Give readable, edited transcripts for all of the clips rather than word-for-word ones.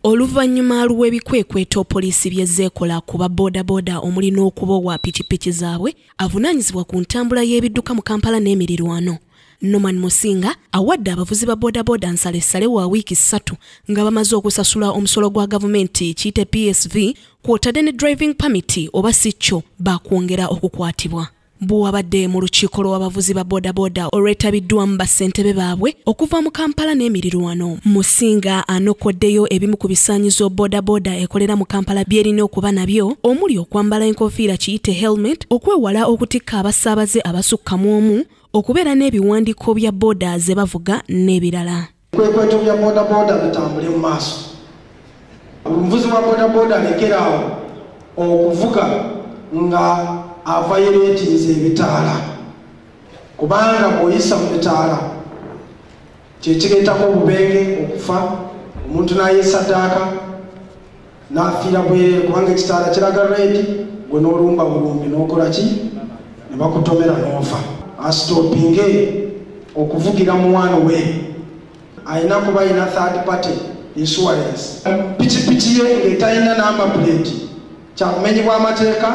Oluvannyuma lw'ebikwekweto poliisi byezzeekola ku babodaboda omuli n'okubowa pikipiki zaabwe avunaanyizibwa ku ntambula y'ebidduka mu Kampala n'emirirwano. Norman Musinga awadde abavuzi ba bodaboda nsalessale wa wiiki 3 nga bamaze okusasula omusolo gwa gavumenti kiyite PSV kw'otadde ne driving permit oba si kyo baakwongera okukwatibwa. Buwabadde mu lukiiko lw'abavuzi ba bodaboda olwetabiddwamu bassentebe baabwe okuva mu Kampala n'emirirwano. Musinga anokoddeyo ebimu ku bisaanyizo bodaboda ekolera mu Kampala byerina okuba nabyo omuli okwambala enkofiira kiyite helmet, okwewala okutikka abasaabaze abasukka mu omu, okubeera n'ebiwandiiko bya boda ze bavuga n'ebirala. Ebikwekweto bya bodaboda bitambule mu maaso. Omuvuzi wa bodaboda alekeraawo okuvuga nga avayoletinze ebitaala, kubanga bw'oyisa mu bitaala kyekireetako obubenge, okufa, omuntu n'ayeesaddaaka n'afiira bwereere kubanga ekitaala kiraga red, gwe n'olumba bulumbi n'okola ki, ne bakutomera n'ofa. Asitopinge okuvugira muwano we, alina kuba alina third party insurance. Pikipiki ye ng'etalina number plate kyakumenyebwa amateeka,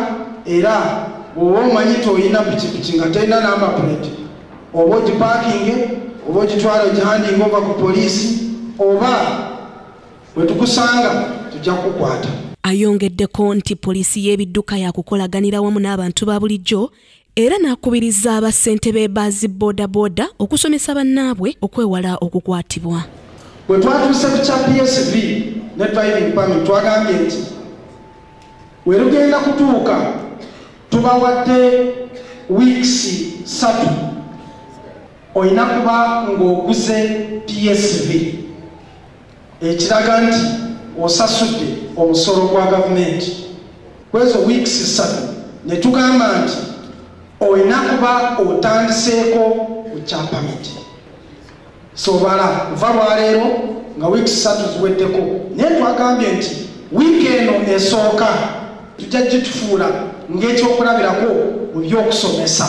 era bw'oba omanyi nti olina pikipiki nga talina number plate, oba ogipaakinge oba ogitwala ogihandinga ova ku poliisi, oba bwe tukusanga tujja kukukwata. Ayongeddeko nti poliisi y'ebidduka yakukolaganira wamu n'abantu ba bulijjo era n'akubiriza abassentebe baazi bodaboda okusomesa bannaabwe okwewala okukwatibwa. Bwe twatuuse ku kya PSV ne driving permit twagambye nti werugenda kutuuka tubawadde weeks 3 olina kuba ng'oguze PSV ekiraga nti osasudde omusolo gwa gavumenti. Kwezo weeks 3 ne tugamba nti olina kuba otandiseeko ku kya permit. Sobala kuva lwaleero nga weeks 3 ziweddeko, naye twagambye nti wiiki eno esooka tujja gitufuula ng'ekyokulabirako mu by'okusomesa.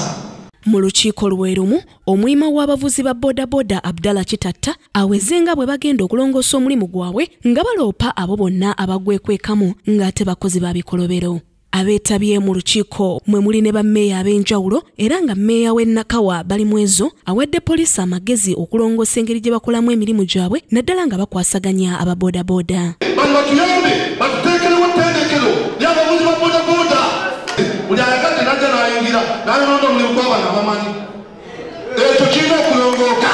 Mu lukiiko lwerumu omuyima w'abavuzi ba bodaboda Abdallah Kitatta awezenga bwe bagenda okulongoosa omulimu gwabwe nga baloopa abo bonna abagwekwekamu ng'ate bakozi ba bikolobero. Abeetabye mu lukiiko mwe muli ne bammeeya ab'enjawulo era nga mmeeya w'e Nakawa bali mu ezo awadde poliisi amagezi okulongoosa engeri gye bakolamu emirimu gyabwe naddala nga bakwasaganya ababodaboda. Batuyambe batuteekerewo ettendekero ly'abavuzi ba bodaboda. Buli ayagadde najja n'ayingira n'alonda omulimu gw'abantu abamanyi. Ekyo kirina okulongooka.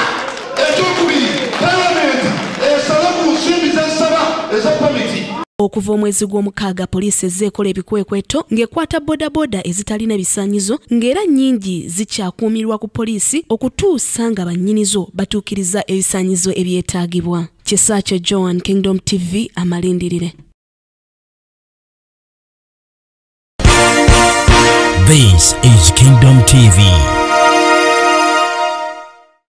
Ekyokubiri, palamenti esala ku nsimbi z'ensaba eza pamiti. Okuva omwezi gw'omukaaga poliisi ezzeekola ebikwekweto ng'ekwata bodaboda ezitalina bisaanyizo ng'era nnyingi zikyakuumirwa ku poliisi okutuusa nga bannyinizo batuukiriza ebisaanyizo ebyetaagibwa. Kisakyo Joan, Kingdom TV, amalindirire. This is Kingdom TV.